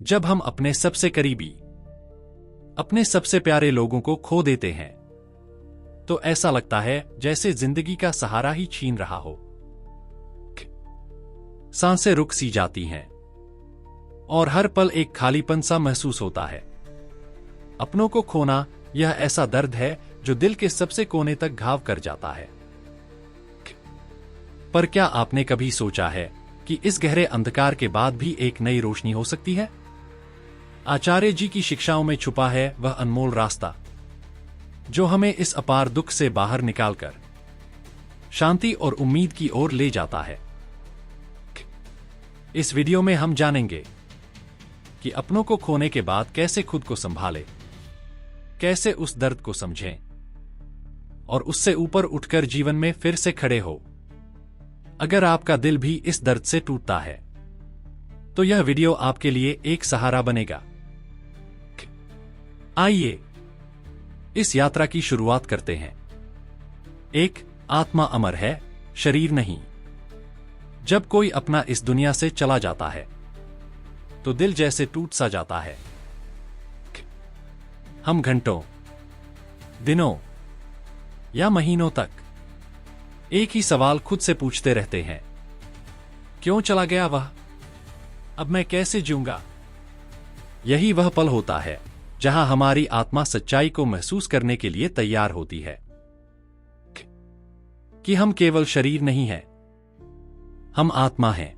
जब हम अपने सबसे करीबी, अपने सबसे प्यारे लोगों को खो देते हैं तो ऐसा लगता है जैसे जिंदगी का सहारा ही छीन रहा हो। सांसें रुक सी जाती हैं और हर पल एक खालीपन सा महसूस होता है। अपनों को खोना यह ऐसा दर्द है जो दिल के सबसे कोने तक घाव कर जाता है। पर क्या आपने कभी सोचा है कि इस गहरे अंधकार के बाद भी एक नई रोशनी हो सकती है? आचार्य जी की शिक्षाओं में छुपा है वह अनमोल रास्ता जो हमें इस अपार दुख से बाहर निकालकर शांति और उम्मीद की ओर ले जाता है। इस वीडियो में हम जानेंगे कि अपनों को खोने के बाद कैसे खुद को संभालें, कैसे उस दर्द को समझें और उससे ऊपर उठकर जीवन में फिर से खड़े हो। अगर आपका दिल भी इस दर्द से टूटता है तो यह वीडियो आपके लिए एक सहारा बनेगा। आइए इस यात्रा की शुरुआत करते हैं। एक, आत्मा अमर है, शरीर नहीं। जब कोई अपना इस दुनिया से चला जाता है तो दिल जैसे टूट सा जाता है। हम घंटों, दिनों या महीनों तक एक ही सवाल खुद से पूछते रहते हैं, क्यों चला गया वह? अब मैं कैसे जीऊंगा? यही वह पल होता है जहां हमारी आत्मा सच्चाई को महसूस करने के लिए तैयार होती है कि हम केवल शरीर नहीं हैं, हम आत्मा हैं।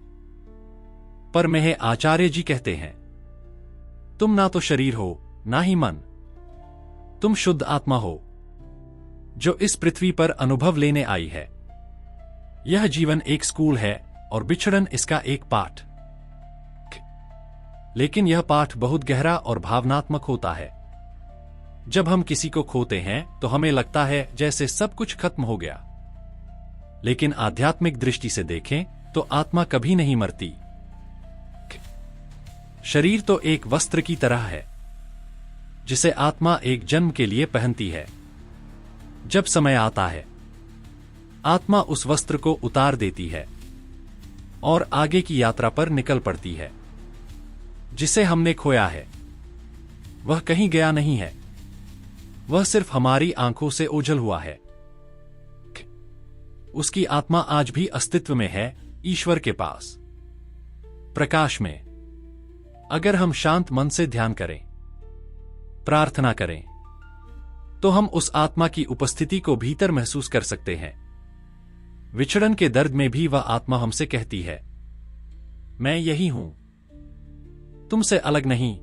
पर मेहे आचार्य जी कहते हैं, तुम ना तो शरीर हो ना ही मन, तुम शुद्ध आत्मा हो जो इस पृथ्वी पर अनुभव लेने आई है। यह जीवन एक स्कूल है और बिछड़न इसका एक पाठ। लेकिन यह पाठ बहुत गहरा और भावनात्मक होता है। जब हम किसी को खोते हैं तो हमें लगता है जैसे सब कुछ खत्म हो गया। लेकिन आध्यात्मिक दृष्टि से देखें तो आत्मा कभी नहीं मरती। शरीर तो एक वस्त्र की तरह है जिसे आत्मा एक जन्म के लिए पहनती है। जब समय आता है आत्मा उस वस्त्र को उतार देती है और आगे की यात्रा पर निकल पड़ती है। जिसे हमने खोया है वह कहीं गया नहीं है, वह सिर्फ हमारी आंखों से ओझल हुआ है। उसकी आत्मा आज भी अस्तित्व में है, ईश्वर के पास, प्रकाश में। अगर हम शांत मन से ध्यान करें, प्रार्थना करें, तो हम उस आत्मा की उपस्थिति को भीतर महसूस कर सकते हैं। विछड़न के दर्द में भी वह आत्मा हमसे कहती है, मैं यही हूं, तुमसे अलग नहीं।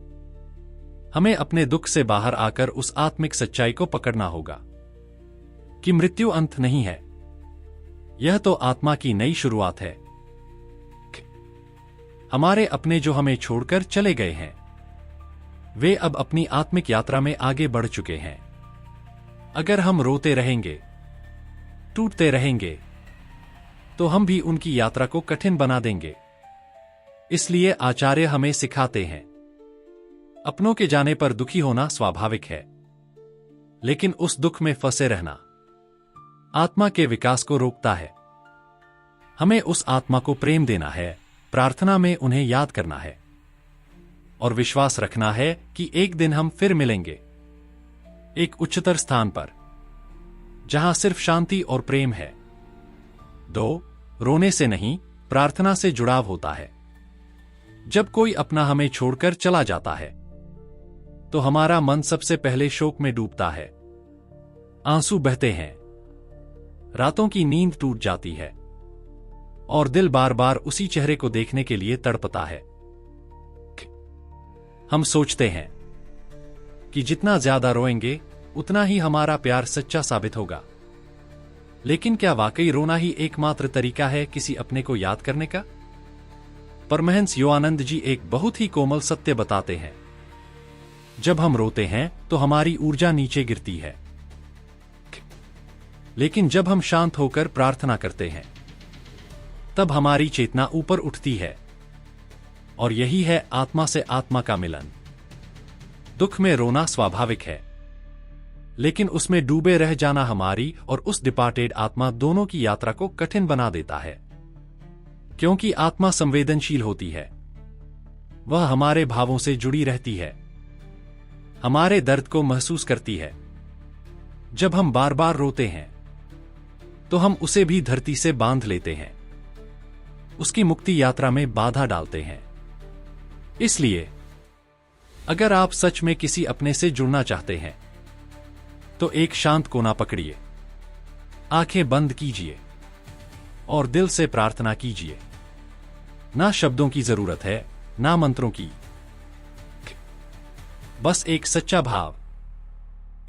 हमें अपने दुख से बाहर आकर उस आत्मिक सच्चाई को पकड़ना होगा कि मृत्यु अंत नहीं है, यह तो आत्मा की नई शुरुआत है। हमारे अपने जो हमें छोड़कर चले गए हैं वे अब अपनी आत्मिक यात्रा में आगे बढ़ चुके हैं। अगर हम रोते रहेंगे, टूटते रहेंगे, तो हम भी उनकी यात्रा को कठिन बना देंगे। इसलिए आचार्य हमें सिखाते हैं, अपनों के जाने पर दुखी होना स्वाभाविक है, लेकिन उस दुख में फंसे रहना आत्मा के विकास को रोकता है। हमें उस आत्मा को प्रेम देना है, प्रार्थना में उन्हें याद करना है और विश्वास रखना है कि एक दिन हम फिर मिलेंगे, एक उच्चतर स्थान पर जहां सिर्फ शांति और प्रेम है। 2, रोने से नहीं, प्रार्थना से जुड़ाव होता है। जब कोई अपना हमें छोड़कर चला जाता है तो हमारा मन सबसे पहले शोक में डूबता है। आंसू बहते हैं, रातों की नींद टूट जाती है और दिल बार बार उसी चेहरे को देखने के लिए तड़पता है। हम सोचते हैं कि जितना ज्यादा रोएंगे उतना ही हमारा प्यार सच्चा साबित होगा। लेकिन क्या वाकई रोना ही एकमात्र तरीका है किसी अपने को याद करने का? परमहंस योगानंद जी एक बहुत ही कोमल सत्य बताते हैं, जब हम रोते हैं तो हमारी ऊर्जा नीचे गिरती है, लेकिन जब हम शांत होकर प्रार्थना करते हैं तब हमारी चेतना ऊपर उठती है। और यही है आत्मा से आत्मा का मिलन। दुख में रोना स्वाभाविक है, लेकिन उसमें डूबे रह जाना हमारी और उस डिपार्टेड आत्मा दोनों की यात्रा को कठिन बना देता है, क्योंकि आत्मा संवेदनशील होती है। वह हमारे भावों से जुड़ी रहती है, हमारे दर्द को महसूस करती है। जब हम बार बार रोते हैं तो हम उसे भी धरती से बांध लेते हैं, उसकी मुक्ति यात्रा में बाधा डालते हैं। इसलिए अगर आप सच में किसी अपने से जुड़ना चाहते हैं तो एक शांत कोना पकड़िए, आंखें बंद कीजिए और दिल से प्रार्थना कीजिए। ना शब्दों की जरूरत है, ना मंत्रों की, बस एक सच्चा भाव,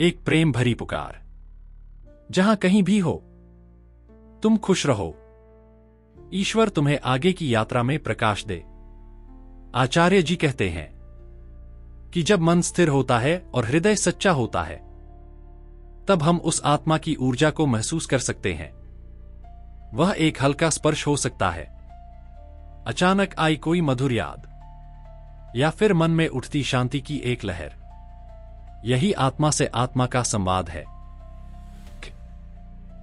एक प्रेम भरी पुकार। जहां कहीं भी हो, तुम खुश रहो, ईश्वर तुम्हें आगे की यात्रा में प्रकाश दे। आचार्य जी कहते हैं कि जब मन स्थिर होता है और हृदय सच्चा होता है, तब हम उस आत्मा की ऊर्जा को महसूस कर सकते हैं। वह एक हल्का स्पर्श हो सकता है, अचानक आई कोई मधुर याद, या फिर मन में उठती शांति की एक लहर। यही आत्मा से आत्मा का संवाद है।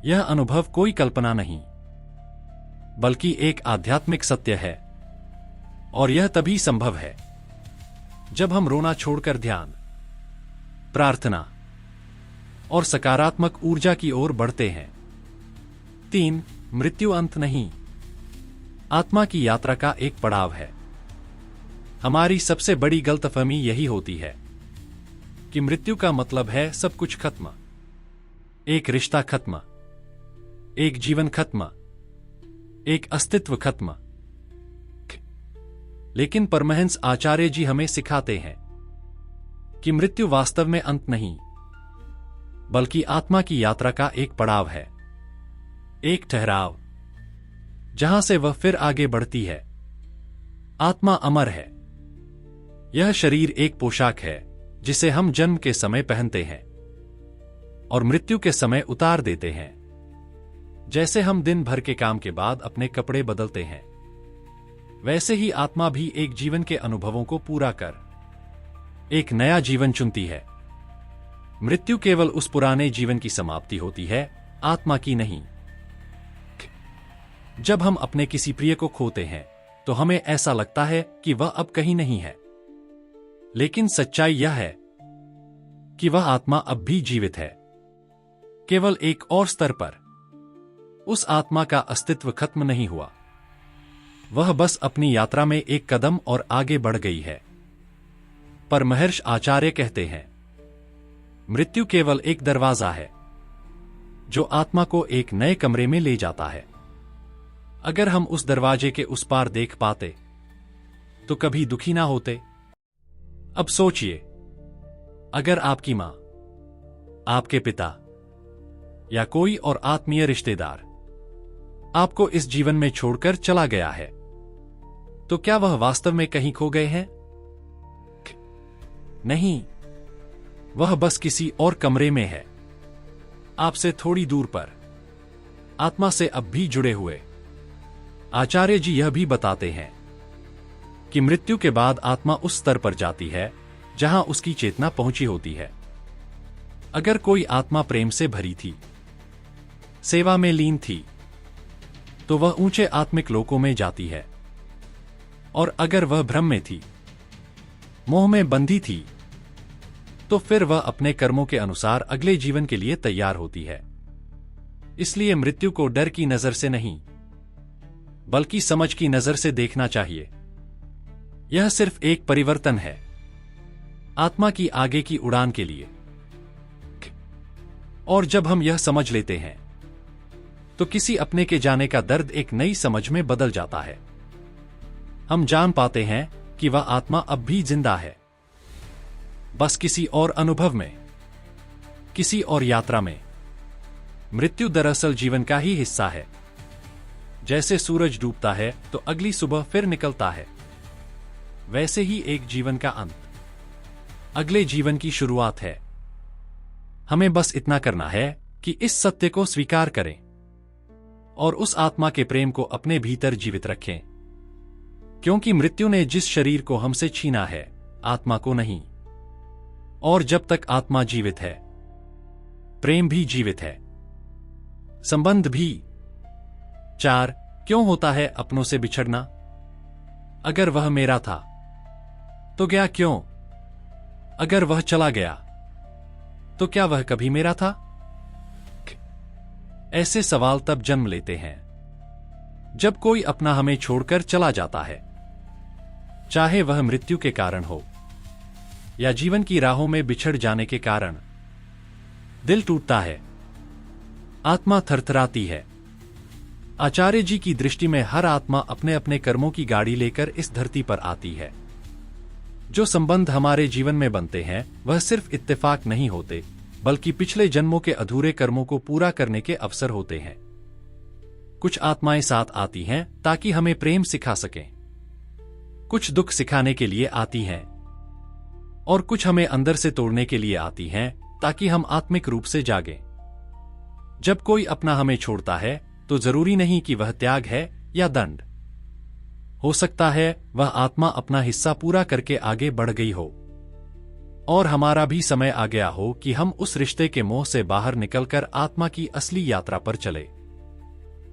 यह अनुभव कोई कल्पना नहीं, बल्कि एक आध्यात्मिक सत्य है। और यह तभी संभव है जब हम रोना छोड़कर ध्यान, प्रार्थना और सकारात्मक ऊर्जा की ओर बढ़ते हैं। 3. मृत्यु अंत नहीं, आत्मा की यात्रा का एक पड़ाव है। हमारी सबसे बड़ी गलतफहमी यही होती है कि मृत्यु का मतलब है सब कुछ खत्म, एक रिश्ता खत्म, एक जीवन खत्म, एक अस्तित्व खत्म। लेकिन परमहंस आचार्य जी हमें सिखाते हैं कि मृत्यु वास्तव में अंत नहीं, बल्कि आत्मा की यात्रा का एक पड़ाव है, एक ठहराव, जहां से वह फिर आगे बढ़ती है। आत्मा अमर है। यह शरीर एक पोशाक है जिसे हम जन्म के समय पहनते हैं और मृत्यु के समय उतार देते हैं। जैसे हम दिन भर के काम के बाद अपने कपड़े बदलते हैं, वैसे ही आत्मा भी एक जीवन के अनुभवों को पूरा कर एक नया जीवन चुनती है। मृत्यु केवल उस पुराने जीवन की समाप्ति होती है, आत्मा की नहीं। जब हम अपने किसी प्रिय को खोते हैं तो हमें ऐसा लगता है कि वह अब कहीं नहीं है, लेकिन सच्चाई यह है कि वह आत्मा अब भी जीवित है, केवल एक और स्तर पर। उस आत्मा का अस्तित्व खत्म नहीं हुआ, वह बस अपनी यात्रा में एक कदम और आगे बढ़ गई है। पर महर्षि आचार्य कहते हैं, मृत्यु केवल एक दरवाजा है जो आत्मा को एक नए कमरे में ले जाता है। अगर हम उस दरवाजे के उस पार देख पाते तो कभी दुखी ना होते। अब सोचिए, अगर आपकी मां, आपके पिता या कोई और आत्मीय रिश्तेदार आपको इस जीवन में छोड़कर चला गया है, तो क्या वह वास्तव में कहीं खो गए हैं? नहीं, वह बस किसी और कमरे में है, आपसे थोड़ी दूर पर, आत्मा से अब भी जुड़े हुए। आचार्य जी यह भी बताते हैं कि मृत्यु के बाद आत्मा उस स्तर पर जाती है जहां उसकी चेतना पहुंची होती है। अगर कोई आत्मा प्रेम से भरी थी, सेवा में लीन थी, तो वह ऊंचे आत्मिक लोकों में जाती है। और अगर वह भ्रम में थी, मोह में बंधी थी, तो फिर वह अपने कर्मों के अनुसार अगले जीवन के लिए तैयार होती है। इसलिए मृत्यु को डर की नजर से नहीं, बल्कि समझ की नजर से देखना चाहिए। यह सिर्फ एक परिवर्तन है, आत्मा की आगे की उड़ान के लिए। और जब हम यह समझ लेते हैं, तो किसी अपने के जाने का दर्द एक नई समझ में बदल जाता है। हम जान पाते हैं कि वह आत्मा अब भी जिंदा है, बस किसी और अनुभव में, किसी और यात्रा में। मृत्यु दरअसल जीवन का ही हिस्सा है। जैसे सूरज डूबता है तो अगली सुबह फिर निकलता है, वैसे ही एक जीवन का अंत अगले जीवन की शुरुआत है। हमें बस इतना करना है कि इस सत्य को स्वीकार करें और उस आत्मा के प्रेम को अपने भीतर जीवित रखें, क्योंकि मृत्यु ने जिस शरीर को हमसे छीना है, आत्मा को नहीं। और जब तक आत्मा जीवित है, प्रेम भी जीवित है, संबंध भी। 4. क्यों होता है अपनों से बिछड़ना? अगर वह मेरा था तो गया क्यों? अगर वह चला गया तो क्या वह कभी मेरा था? ऐसे सवाल तब जन्म लेते हैं जब कोई अपना हमें छोड़कर चला जाता है, चाहे वह मृत्यु के कारण हो या जीवन की राहों में बिछड़ जाने के कारण। दिल टूटता है, आत्मा थरथराती है। आचार्य जी की दृष्टि में हर आत्मा अपने अपने कर्मों की गाड़ी लेकर इस धरती पर आती है। जो संबंध हमारे जीवन में बनते हैं वह सिर्फ इत्तेफाक नहीं होते, बल्कि पिछले जन्मों के अधूरे कर्मों को पूरा करने के अवसर होते हैं। कुछ आत्माएं साथ आती हैं ताकि हमें प्रेम सिखा सकें, कुछ दुख सिखाने के लिए आती हैं, और कुछ हमें अंदर से तोड़ने के लिए आती हैं ताकि हम आत्मिक रूप से जागें। जब कोई अपना हमें छोड़ता है तो जरूरी नहीं कि वह त्याग है या दंड। हो सकता है वह आत्मा अपना हिस्सा पूरा करके आगे बढ़ गई हो और हमारा भी समय आ गया हो कि हम उस रिश्ते के मोह से बाहर निकलकर आत्मा की असली यात्रा पर चले।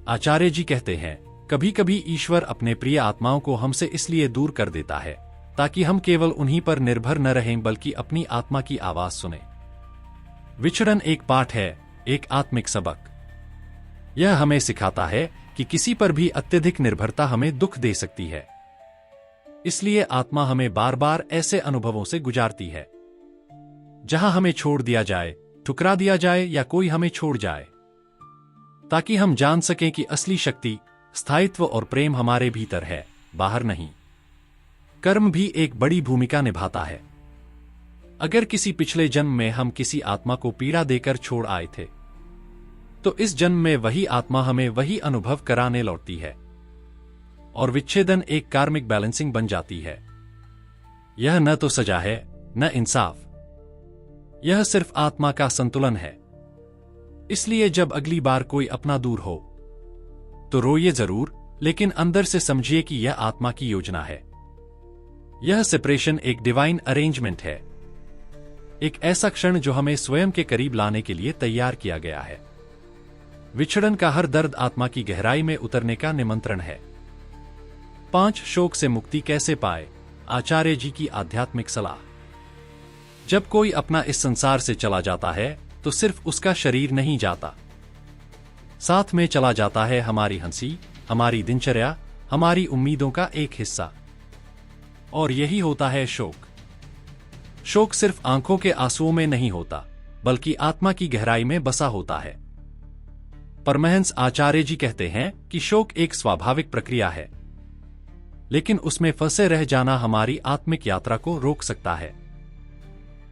आचार्य जी कहते हैं, कभी कभी ईश्वर अपने प्रिय आत्माओं को हमसे इसलिए दूर कर देता है ताकि हम केवल उन्हीं पर निर्भर न रहें बल्कि अपनी आत्मा की आवाज सुने। विछड़न एक पाठ है, एक आत्मिक सबक। यह हमें सिखाता है कि किसी पर भी अत्यधिक निर्भरता हमें दुख दे सकती है। इसलिए आत्मा हमें बार बार ऐसे अनुभवों से गुजारती है जहां हमें छोड़ दिया जाए, ठुकरा दिया जाए या कोई हमें छोड़ जाए, ताकि हम जान सकें कि असली शक्ति, स्थायित्व और प्रेम हमारे भीतर है, बाहर नहीं। कर्म भी एक बड़ी भूमिका निभाता है। अगर किसी पिछले जन्म में हम किसी आत्मा को पीड़ा देकर छोड़ आए थे, तो इस जन्म में वही आत्मा हमें वही अनुभव कराने लौटती है और विच्छेदन एक कार्मिक बैलेंसिंग बन जाती है। यह न तो सजा है न इंसाफ, यह सिर्फ आत्मा का संतुलन है। इसलिए जब अगली बार कोई अपना दूर हो तो रोइए जरूर, लेकिन अंदर से समझिए कि यह आत्मा की योजना है। यह सेपरेशन एक डिवाइन अरेंजमेंट है, एक ऐसा क्षण जो हमें स्वयं के करीब लाने के लिए तैयार किया गया है। विछड़न का हर दर्द आत्मा की गहराई में उतरने का निमंत्रण है। 5 शोक से मुक्ति कैसे पाए, आचार्य जी की आध्यात्मिक सलाह। जब कोई अपना इस संसार से चला जाता है तो सिर्फ उसका शरीर नहीं जाता, साथ में चला जाता है हमारी हंसी, हमारी दिनचर्या, हमारी उम्मीदों का एक हिस्सा। और यही होता है शोक। शोक सिर्फ आंखों के आंसुओं में नहीं होता, बल्कि आत्मा की गहराई में बसा होता है। परमहंस आचार्य जी कहते हैं कि शोक एक स्वाभाविक प्रक्रिया है, लेकिन उसमें फंसे रह जाना हमारी आत्मिक यात्रा को रोक सकता है।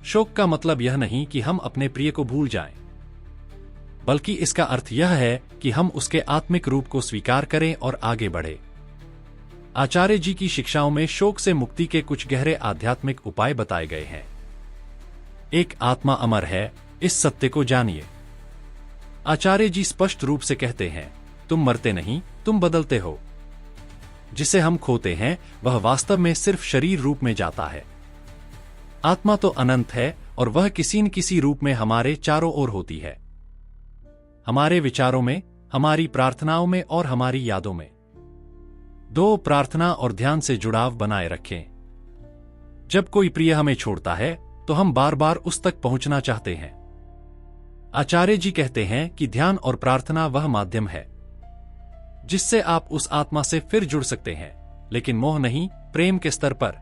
शोक का मतलब यह नहीं कि हम अपने प्रिय को भूल जाएं, बल्कि इसका अर्थ यह है कि हम उसके आत्मिक रूप को स्वीकार करें और आगे बढ़े। आचार्य जी की शिक्षाओं में शोक से मुक्ति के कुछ गहरे आध्यात्मिक उपाय बताए गए हैं। एक, आत्मा अमर है, इस सत्य को जानिए। आचार्य जी स्पष्ट रूप से कहते हैं, तुम मरते नहीं, तुम बदलते हो। जिसे हम खोते हैं वह वास्तव में सिर्फ शरीर रूप में जाता है। आत्मा तो अनंत है और वह किसी न किसी रूप में हमारे चारों ओर होती है, हमारे विचारों में, हमारी प्रार्थनाओं में और हमारी यादों में। 2, प्रार्थना और ध्यान से जुड़ाव बनाए रखें। जब कोई प्रिय हमें छोड़ता है तो हम बार बार उस तक पहुंचना चाहते हैं। आचार्य जी कहते हैं कि ध्यान और प्रार्थना वह माध्यम है जिससे आप उस आत्मा से फिर जुड़ सकते हैं, लेकिन मोह नहीं, प्रेम के स्तर पर।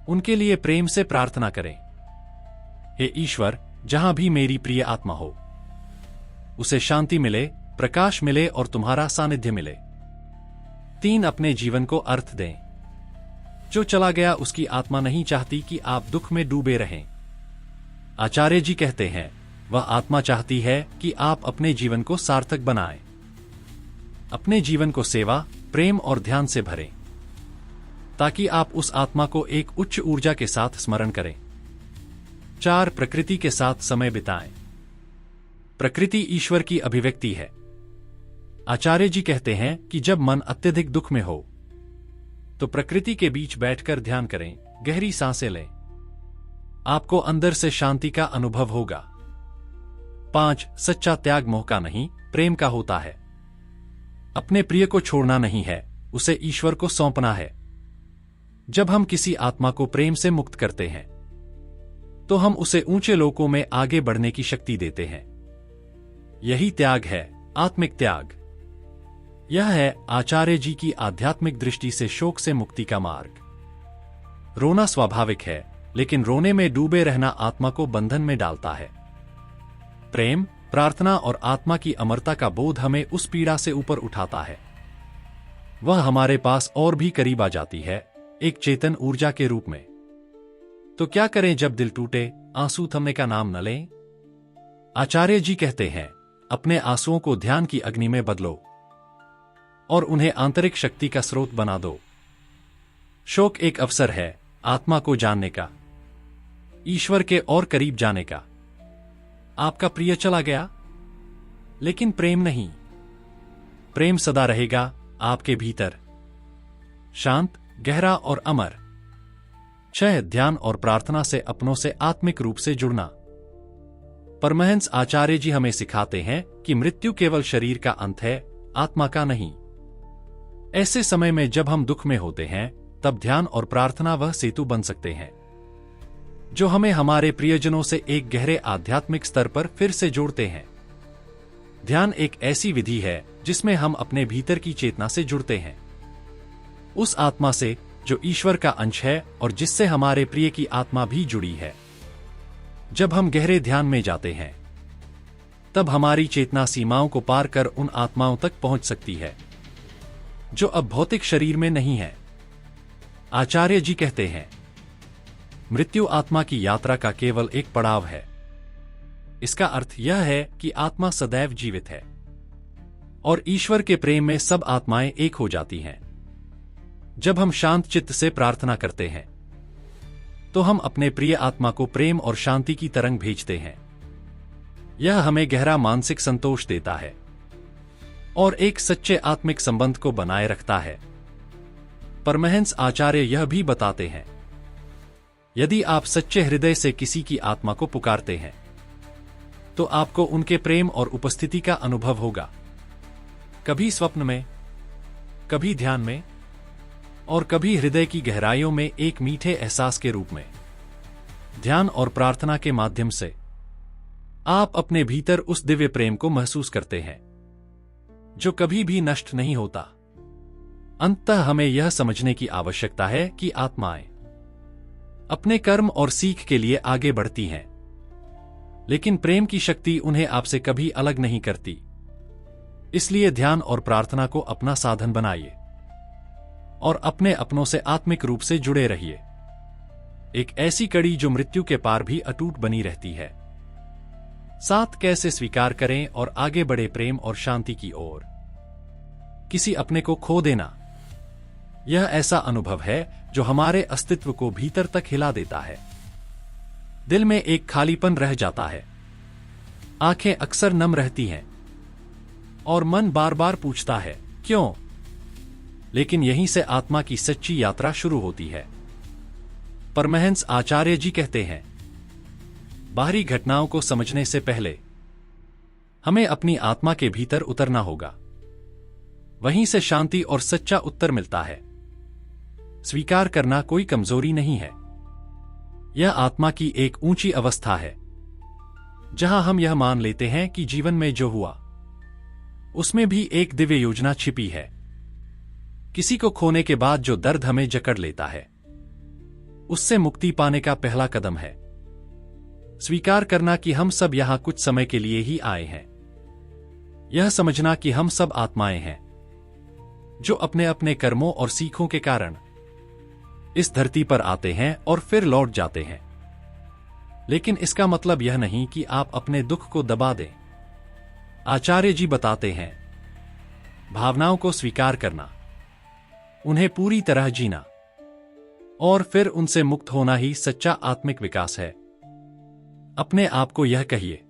उनके लिए प्रेम से प्रार्थना करें, हे ईश्वर, जहां भी मेरी प्रिय आत्मा हो, उसे शांति मिले, प्रकाश मिले और तुम्हारा सानिध्य मिले। 3, अपने जीवन को अर्थ दें। जो चला गया उसकी आत्मा नहीं चाहती कि आप दुख में डूबे रहें। आचार्य जी कहते हैं, वह आत्मा चाहती है कि आप अपने जीवन को सार्थक बनाएं, अपने जीवन को सेवा, प्रेम और ध्यान से भरें, ताकि आप उस आत्मा को एक उच्च ऊर्जा के साथ स्मरण करें। 4, प्रकृति के साथ समय बिताएं। प्रकृति ईश्वर की अभिव्यक्ति है। आचार्य जी कहते हैं कि जब मन अत्यधिक दुख में हो तो प्रकृति के बीच बैठकर ध्यान करें, गहरी सांसें लें, आपको अंदर से शांति का अनुभव होगा। 5, सच्चा त्याग मोह का नहीं, प्रेम का होता है। अपने प्रिय को छोड़ना नहीं है, उसे ईश्वर को सौंपना है। जब हम किसी आत्मा को प्रेम से मुक्त करते हैं तो हम उसे ऊंचे लोकों में आगे बढ़ने की शक्ति देते हैं। यही त्याग है, आत्मिक त्याग। यह है आचार्य जी की आध्यात्मिक दृष्टि से शोक से मुक्ति का मार्ग। रोना स्वाभाविक है, लेकिन रोने में डूबे रहना आत्मा को बंधन में डालता है। प्रेम, प्रार्थना और आत्मा की अमरता का बोध हमें उस पीड़ा से ऊपर उठाता है। वह हमारे पास और भी करीब आ जाती है, एक चेतन ऊर्जा के रूप में। तो क्या करें जब दिल टूटे, आंसू थमने का नाम न लें? आचार्य जी कहते हैं, अपने आंसुओं को ध्यान की अग्नि में बदलो और उन्हें आंतरिक शक्ति का स्रोत बना दो। शोक एक अवसर है आत्मा को जानने का, ईश्वर के और करीब जाने का। आपका प्रिय चला गया, लेकिन प्रेम नहीं। प्रेम सदा रहेगा आपके भीतर, शांत, गहरा और अमर। 6 ध्यान और प्रार्थना से अपनों से आत्मिक रूप से जुड़ना। परमहंस आचार्य जी हमें सिखाते हैं कि मृत्यु केवल शरीर का अंत है, आत्मा का नहीं। ऐसे समय में जब हम दुख में होते हैं, तब ध्यान और प्रार्थना वह सेतु बन सकते हैं जो हमें हमारे प्रियजनों से एक गहरे आध्यात्मिक स्तर पर फिर से जोड़ते हैं। ध्यान एक ऐसी विधि है जिसमें हम अपने भीतर की चेतना से जुड़ते हैं, उस आत्मा से जो ईश्वर का अंश है और जिससे हमारे प्रिय की आत्मा भी जुड़ी है। जब हम गहरे ध्यान में जाते हैं, तब हमारी चेतना सीमाओं को पार कर उन आत्माओं तक पहुंच सकती है जो अब भौतिक शरीर में नहीं है। आचार्य जी कहते हैं, मृत्यु आत्मा की यात्रा का केवल एक पड़ाव है। इसका अर्थ यह है कि आत्मा सदैव जीवित है और ईश्वर के प्रेम में सब आत्माएं एक हो जाती हैं। जब हम शांत चित्त से प्रार्थना करते हैं तो हम अपने प्रिय आत्मा को प्रेम और शांति की तरंग भेजते हैं। यह हमें गहरा मानसिक संतोष देता है और एक सच्चे आत्मिक संबंध को बनाए रखता है। परमहंस आचार्य यह भी बताते हैं, यदि आप सच्चे हृदय से किसी की आत्मा को पुकारते हैं तो आपको उनके प्रेम और उपस्थिति का अनुभव होगा, कभी स्वप्न में, कभी ध्यान में और कभी हृदय की गहराइयों में एक मीठे एहसास के रूप में। ध्यान और प्रार्थना के माध्यम से आप अपने भीतर उस दिव्य प्रेम को महसूस करते हैं जो कभी भी नष्ट नहीं होता। अंततः हमें यह समझने की आवश्यकता है कि आत्माएं अपने कर्म और सीख के लिए आगे बढ़ती हैं, लेकिन प्रेम की शक्ति उन्हें आपसे कभी अलग नहीं करती। इसलिए ध्यान और प्रार्थना को अपना साधन बनाइए और अपने अपनों से आत्मिक रूप से जुड़े रहिए। एक ऐसी कड़ी जो मृत्यु के पार भी अटूट बनी रहती है। साथ कैसे स्वीकार करें और आगे बढ़े प्रेम और शांति की ओर। किसी अपने को खो देना, यह ऐसा अनुभव है जो हमारे अस्तित्व को भीतर तक हिला देता है। दिल में एक खालीपन रह जाता है, आंखें अक्सर नम रहती हैं और मन बार बार पूछता है क्यों। लेकिन यहीं से आत्मा की सच्ची यात्रा शुरू होती है। परमहंस आचार्य जी कहते हैं, बाहरी घटनाओं को समझने से पहले हमें अपनी आत्मा के भीतर उतरना होगा। वहीं से शांति और सच्चा उत्तर मिलता है। स्वीकार करना कोई कमजोरी नहीं है, यह आत्मा की एक ऊंची अवस्था है जहां हम यह मान लेते हैं कि जीवन में जो हुआ उसमें भी एक दिव्य योजना छिपी है। किसी को खोने के बाद जो दर्द हमें जकड़ लेता है, उससे मुक्ति पाने का पहला कदम है स्वीकार करना कि हम सब यहां कुछ समय के लिए ही आए हैं। यह समझना कि हम सब आत्माएं हैं जो अपने अपने कर्मों और सीखों के कारण इस धरती पर आते हैं और फिर लौट जाते हैं। लेकिन इसका मतलब यह नहीं कि आप अपने दुख को दबा दें। आचार्य जी बताते हैं, भावनाओं को स्वीकार करना, उन्हें पूरी तरह जीना और फिर उनसे मुक्त होना ही सच्चा आत्मिक विकास है। अपने आप को यह कहिए,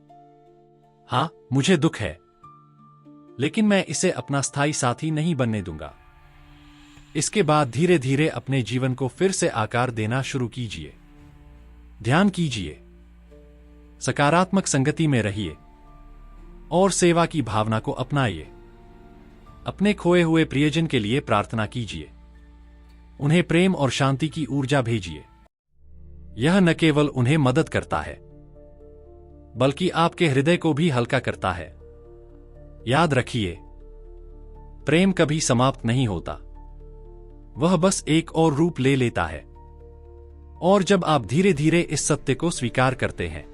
हां, मुझे दुख है, लेकिन मैं इसे अपना स्थायी साथी नहीं बनने दूंगा। इसके बाद धीरे धीरे अपने जीवन को फिर से आकार देना शुरू कीजिए। ध्यान कीजिए, सकारात्मक संगति में रहिए और सेवा की भावना को अपनाइए। अपने खोए हुए प्रियजन के लिए प्रार्थना कीजिए, उन्हें प्रेम और शांति की ऊर्जा भेजिए। यह न केवल उन्हें मदद करता है, बल्कि आपके हृदय को भी हल्का करता है। याद रखिए, प्रेम कभी समाप्त नहीं होता, वह बस एक और रूप ले लेता है। और जब आप धीरे धीरे इस सत्य को स्वीकार करते हैं,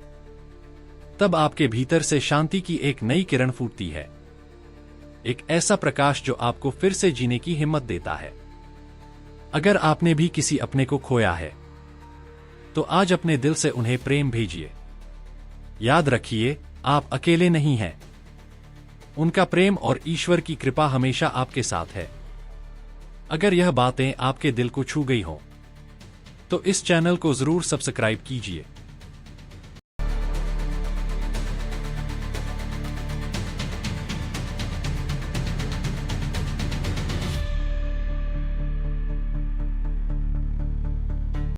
तब आपके भीतर से शांति की एक नई किरण फूटती है, एक ऐसा प्रकाश जो आपको फिर से जीने की हिम्मत देता है। अगर आपने भी किसी अपने को खोया है, तो आज अपने दिल से उन्हें प्रेम भेजिए। याद रखिए, आप अकेले नहीं हैं। उनका प्रेम और ईश्वर की कृपा हमेशा आपके साथ है। अगर यह बातें आपके दिल को छू गई हों, तो इस चैनल को जरूर सब्सक्राइब कीजिए